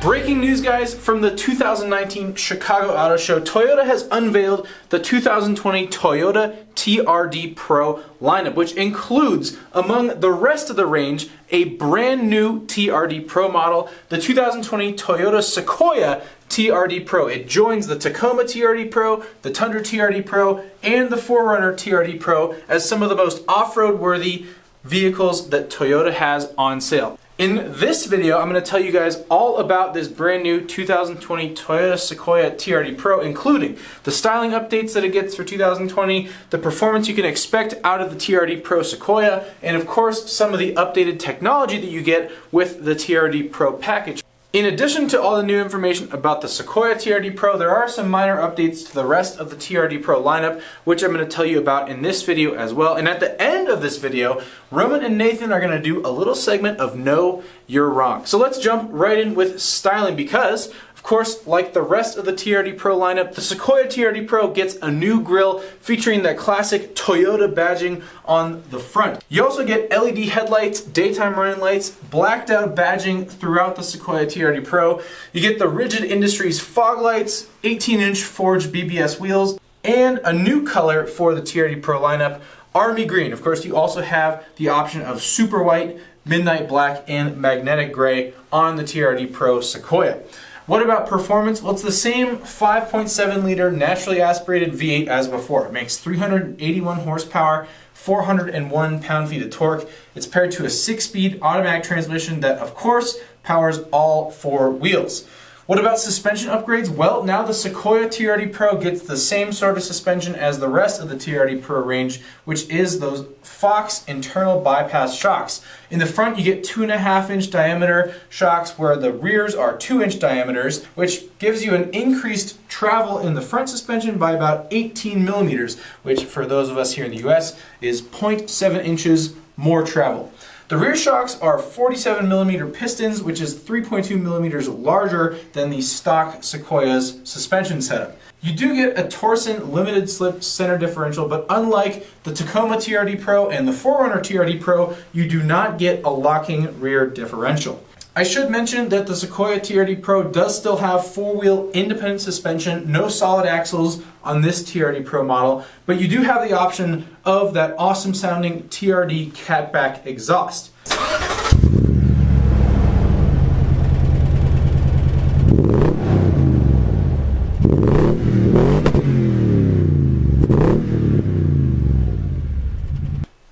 Breaking news, guys, from the 2019 Chicago Auto Show, Toyota has unveiled the 2020 Toyota TRD Pro lineup, which includes, among the rest of the range, a brand new TRD Pro model, the 2020 Toyota Sequoia TRD Pro. It joins the Tacoma TRD Pro, the Tundra TRD Pro, and the 4Runner TRD Pro as some of the most off-road worthy vehicles that Toyota has on sale. In this video, I'm going to tell you guys all about this brand new 2020 Toyota Sequoia TRD Pro, including the styling updates that it gets for 2020, the performance you can expect out of the TRD Pro Sequoia, and of course, some of the updated technology that you get with the TRD Pro package. In addition to all the new information about the Sequoia TRD Pro, there are some minor updates to the rest of the TRD Pro lineup, which I'm going to tell you about in this video as well. And at the end of this video, Roman and Nathan are going to do a little segment of No, You're Wrong. So let's jump right in with styling because, of course, like the rest of the TRD Pro lineup, the Sequoia TRD Pro gets a new grille featuring that classic Toyota badging on the front. You also get LED headlights, daytime running lights, blacked out badging throughout the Sequoia TRD Pro. You get the Rigid Industries fog lights, 18-inch forged BBS wheels, and a new color for the TRD Pro lineup, Army Green. Of course, you also have the option of Super White, Midnight Black, and Magnetic Gray on the TRD Pro Sequoia. What about performance? Well, it's the same 5.7 liter naturally aspirated V8 as before. It makes 381 horsepower, 401 pound-feet of torque. It's paired to a 6-speed automatic transmission that, of course, powers all 4 wheels. What about suspension upgrades? Well, now the Sequoia TRD Pro gets the same sort of suspension as the rest of the TRD Pro range, which is those Fox internal bypass shocks. In the front, you get 2.5-inch diameter shocks, where the rears are 2-inch diameters, which gives you an increased travel in the front suspension by about 18 millimeters, which for those of us here in the US is 0.7 inches more travel. The rear shocks are 47 millimeter pistons, which is 3.2 millimeters larger than the stock Sequoia's suspension setup. You do get a Torsen limited slip center differential, but unlike the Tacoma TRD Pro and the 4Runner TRD Pro, you do not get a locking rear differential. I should mention that the Sequoia TRD Pro does still have 4-wheel independent suspension, no solid axles on this TRD Pro model, but you do have the option of that awesome sounding TRD catback exhaust.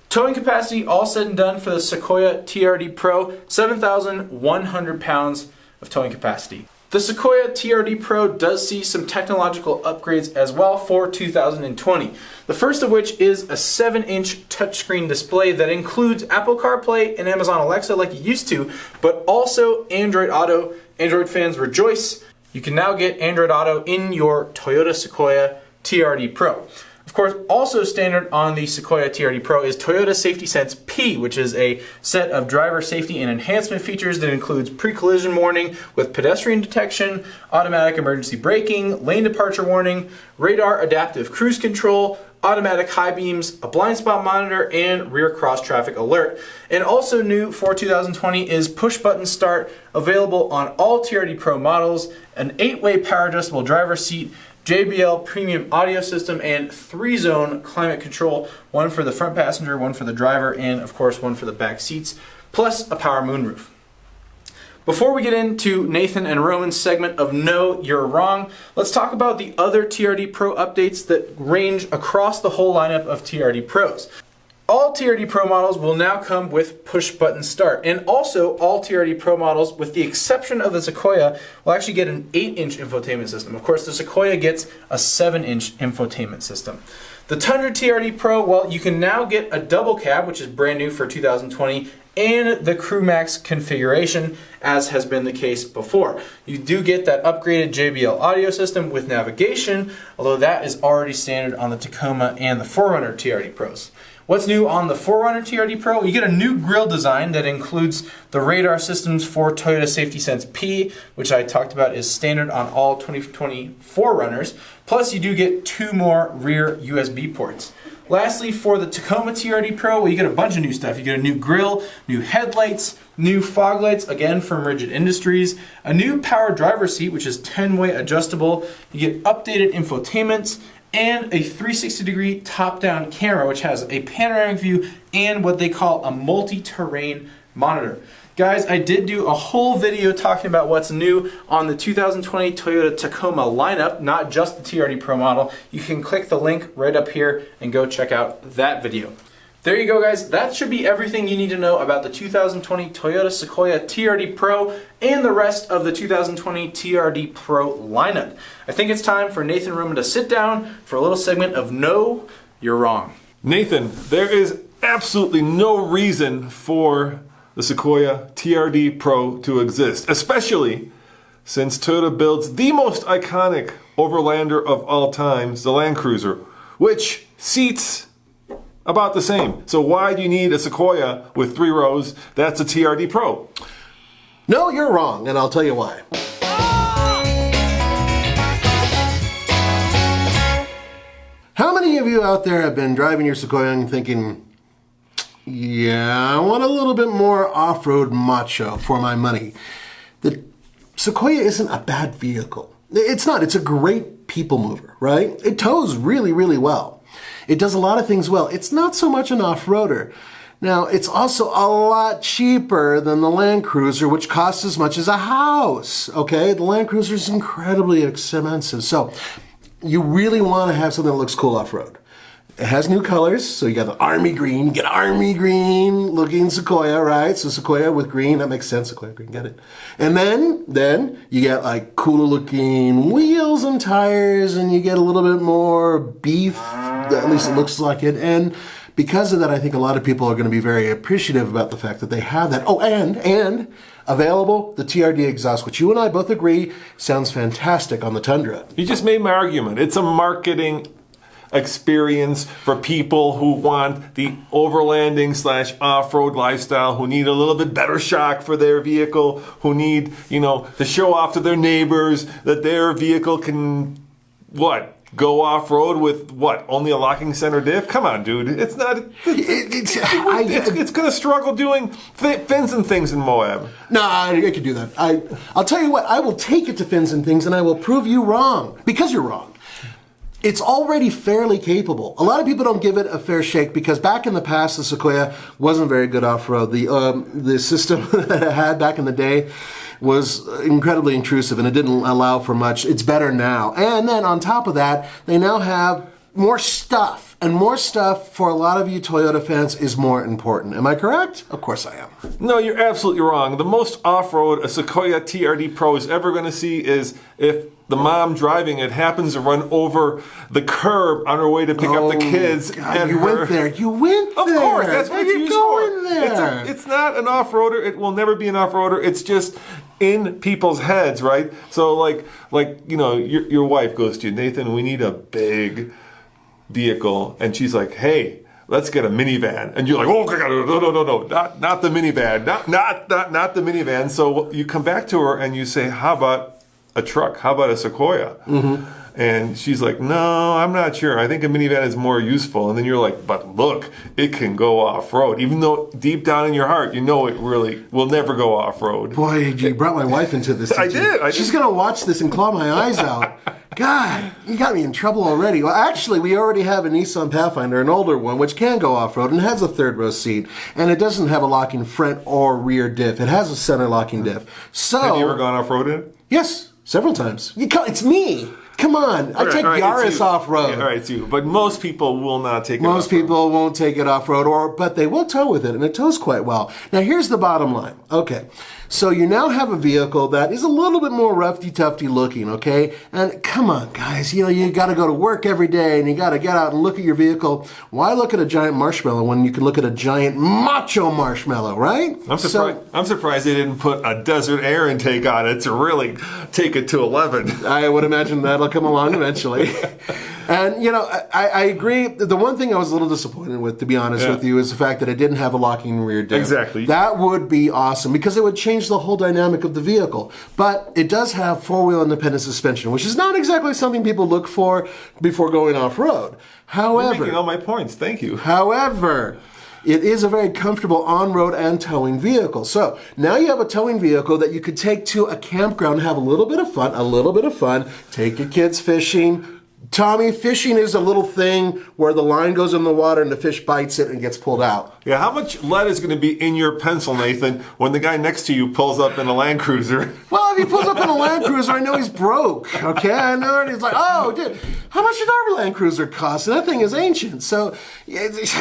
Towing capacity, all said and done for the Sequoia TRD Pro, 7,100 pounds of towing capacity. The Sequoia TRD Pro does see some technological upgrades as well for 2020. The first of which is a 7-inch touchscreen display that includes Apple CarPlay and Amazon Alexa like it used to, but also Android Auto. Android fans rejoice. You can now get Android Auto in your Toyota Sequoia TRD Pro. Of course, also standard on the Sequoia TRD Pro is Toyota Safety Sense P, which is a set of driver safety and enhancement features that includes pre-collision warning with pedestrian detection, automatic emergency braking, lane departure warning, radar adaptive cruise control, automatic high beams, a blind spot monitor, and rear cross traffic alert. And also new for 2020 is push button start, available on all TRD Pro models, an 8-way power adjustable driver seat, JBL premium audio system, and 3-zone climate control, one for the front passenger, one for the driver, and of course one for the back seats, plus a power moonroof. Before we get into Nathan and Roman's segment of No, You're Wrong, let's talk about the other TRD Pro updates that range across the whole lineup of TRD Pros. All TRD Pro models will now come with push-button start, and also all TRD Pro models, with the exception of the Sequoia, will actually get an 8-inch infotainment system. Of course, the Sequoia gets a 7-inch infotainment system. The Tundra TRD Pro, well, you can now get a double cab, which is brand new for 2020, and the Crew Max configuration, as has been the case before. You do get that upgraded JBL audio system with navigation, although that is already standard on the Tacoma and the 4Runner TRD Pros. What's new on the 4Runner TRD Pro? You get a new grille design that includes the radar systems for Toyota Safety Sense P, which I talked about is standard on all 2020 4Runners. Plus, you do get 2 more rear USB ports. Lastly, for the Tacoma TRD Pro, well, you get a bunch of new stuff. You get a new grille, new headlights, new fog lights, again from Rigid Industries, a new power driver seat, which is 10-way adjustable. You get updated infotainment, and a 360-degree top-down camera, which has a panoramic view and what they call a multi-terrain monitor. Guys, I did do a whole video talking about what's new on the 2020 Toyota Tacoma lineup, not just the TRD Pro model. You can click the link right up here and go check out that video. There you go, guys. That should be everything you need to know about the 2020 Toyota Sequoia TRD Pro and the rest of the 2020 TRD Pro lineup. I think it's time for Nathan Roman to sit down for a little segment of No, You're Wrong. Nathan, there is absolutely no reason for the Sequoia TRD Pro to exist, especially since Toyota builds the most iconic overlander of all times, the Land Cruiser, which seats about the same. So why do you need a Sequoia with 3 rows? That's a TRD Pro. No, you're wrong, and I'll tell you why. How many of you out there have been driving your Sequoia and thinking, yeah, I want a little bit more off-road macho for my money? The Sequoia isn't a bad vehicle. It's not. It's a great people mover, right? It tows really, really well. It does a lot of things well. It's not so much an off-roader. Now, it's also a lot cheaper than the Land Cruiser, which costs as much as a house, okay? The Land Cruiser is incredibly expensive. So you really want to have something that looks cool off-road. It has new colors, so you got the army green. You get army green looking Sequoia, right? So Sequoia with green, that makes sense. Sequoia green, get it? And then you get like cooler looking wheels and tires, and you get a little bit more beef, at least it looks like it. And because of that, I think a lot of people are going to be very appreciative about the fact that they have that. Oh, and available, the TRD exhaust, which you and I both agree sounds fantastic on the Tundra. You just made my argument. It's a marketing experience for people who want the overlanding / off-road lifestyle, who need a little bit better shock for their vehicle, who need, to show off to their neighbors that their vehicle can, go off-road with only a locking center diff? Come on, dude. It's not. It's going to struggle doing fins and things in Moab. No, I could do that. I'll tell you what. I will take it to fins and things, and I will prove you wrong because you're wrong. It's already fairly capable. A lot of people don't give it a fair shake because back in the past, the Sequoia wasn't very good off-road. The system that it had back in the day was incredibly intrusive and it didn't allow for much. It's better now. And then on top of that, they now have more stuff. And more stuff for a lot of you Toyota fans is more important. Am I correct? Of course I am. No, you're absolutely wrong. The most off-road a Sequoia TRD Pro is ever going to see is if the mom driving it happens to run over the curb on her way to pick up the kids. God, and you went there. You went there. Of course, that's what it's used for. There. It's not an off-roader. It will never be an off-roader. It's just in people's heads, right? So your wife goes to you, Nathan, we need a big vehicle, and she's like, hey, let's get a minivan, and you're like, oh God, no, not the minivan, not the minivan. So you come back to her and you say, how about a truck? How about a Sequoia? Mm-hmm. And she's like, no, I'm not sure. I think a minivan is more useful. And then you're like, but look, it can go off-road. Even though deep down in your heart, you know it really will never go off-road. Boy, you brought my wife into this. I did. She's going to watch this and claw my eyes out. God, you got me in trouble already. Well, actually, we already have a Nissan Pathfinder, an older one, which can go off-road and has a third row seat. And it doesn't have a locking front or rear diff. It has a center locking diff. So, have you ever gone off-road in it? Yes, several times. It's me. Come on, I take Yaris off-road. Yeah, all right, it's you. But most people will not take it off-road. Most people won't take it off-road, but they will tow with it, and it tows quite well. Now, here's the bottom line. Okay, so you now have a vehicle that is a little bit more roughy-tufty looking, okay? And come on, guys, you got to go to work every day, and you got to get out and look at your vehicle. Why look at a giant marshmallow when you can look at a giant macho marshmallow, right? I'm surprised they didn't put a desert air intake on it to really take it to 11. I would imagine that'll come along eventually. And, you know, I agree. The one thing I was a little disappointed with, to be honest with you, is the fact that it didn't have a locking rear diff. Exactly. That would be awesome because it would change the whole dynamic of the vehicle. But it does have four-wheel independent suspension, which is not exactly something people look for before going off-road. You're making all my points. Thank you. However, it is a very comfortable on-road and towing vehicle. So now you have a towing vehicle that you could take to a campground and have a little bit of fun, take your kids fishing. Tommy, fishing is a little thing where the line goes in the water and the fish bites it and gets pulled out. Yeah, how much lead is going to be in your pencil, Nathan, when the guy next to you pulls up in a Land Cruiser? Well, if he pulls up in a Land Cruiser, I know he's broke, okay? I know, and he's like, oh, dude, how much did our Land Cruiser cost? And that thing is ancient. So, as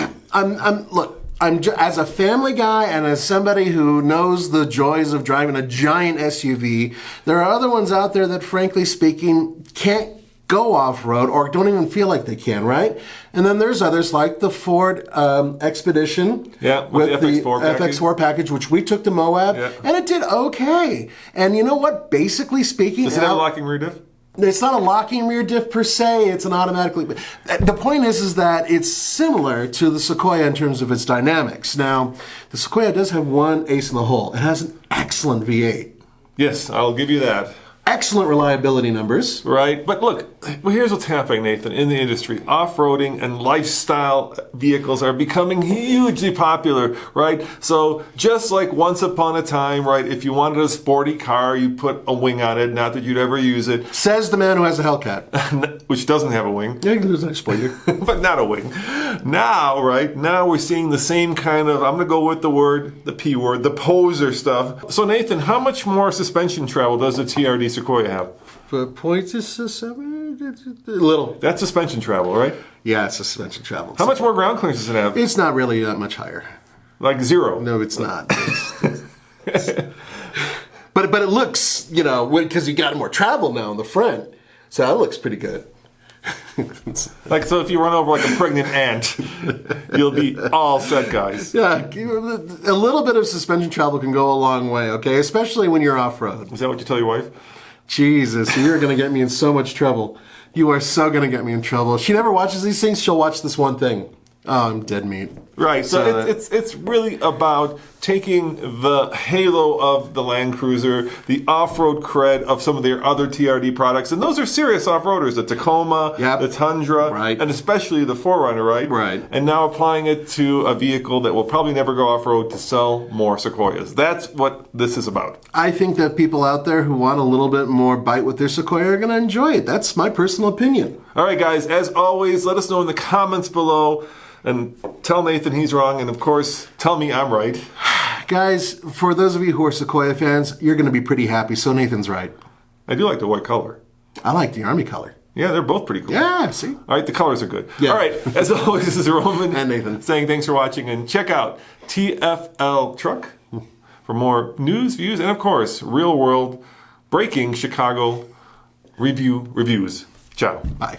a family guy and as somebody who knows the joys of driving a giant SUV, there are other ones out there that, frankly speaking, can't go off-road or don't even feel like they can, right? And then there's others like the Ford Expedition with the FX4 package, which we took to Moab, and it did okay. And you know what? Basically speaking... Does it have a locking rear diff? It's not a locking rear diff per se. It's an automatically... The point is that it's similar to the Sequoia in terms of its dynamics. Now, the Sequoia does have one ace in the hole. It has an excellent V8. Yes, I'll give you that. Excellent reliability numbers. Right, but look, well, here's what's happening, Nathan, in the industry. Off-roading and lifestyle vehicles are becoming hugely popular, right? So just like once upon a time, right, if you wanted a sporty car, you put a wing on it, not that you'd ever use it. Says the man who has a Hellcat. Which doesn't have a wing. Yeah, there's an spoiler. But not a wing. Now, right, now we're seeing the same kind of, I'm going to go with the P word, the poser stuff. So Nathan, how much more suspension travel does the TRD Sequoia have? For points is little. That's suspension travel, right? Yeah, it's suspension travel. How much more ground clearance does it have? It's not really that much higher. Like zero? No, it's not. But it looks, you know, because you got more travel now in the front, so that looks pretty good. Like, so if you run over like a pregnant ant, you'll be all set, guys. Yeah, a little bit of suspension travel can go a long way, okay? Especially when you're off-road. Is that what you tell your wife? Jesus, you're going to get me in so much trouble. You are so going to get me in trouble. She never watches these things. She'll watch this one thing. Oh, I'm dead meat. Right, so it's really about taking the halo of the Land Cruiser, the off-road cred of some of their other TRD products, and those are serious off-roaders, the Tacoma, the Tundra, and especially the 4Runner, right? Right. And now applying it to a vehicle that will probably never go off-road to sell more Sequoias. That's what this is about. I think that people out there who want a little bit more bite with their Sequoia are going to enjoy it. That's my personal opinion. All right, guys, as always, let us know in the comments below. And tell Nathan he's wrong, and of course, tell me I'm right. Guys, for those of you who are Sequoia fans, you're going to be pretty happy, so Nathan's right. I do like the white color. I like the Army color. Yeah, they're both pretty cool. Yeah, see? All right, the colors are good. Yeah. All right, as always, this is Roman and Nathan saying thanks for watching, and check out TFL Truck for more news, views, and of course, real-world, breaking Chicago reviews. Ciao. Bye.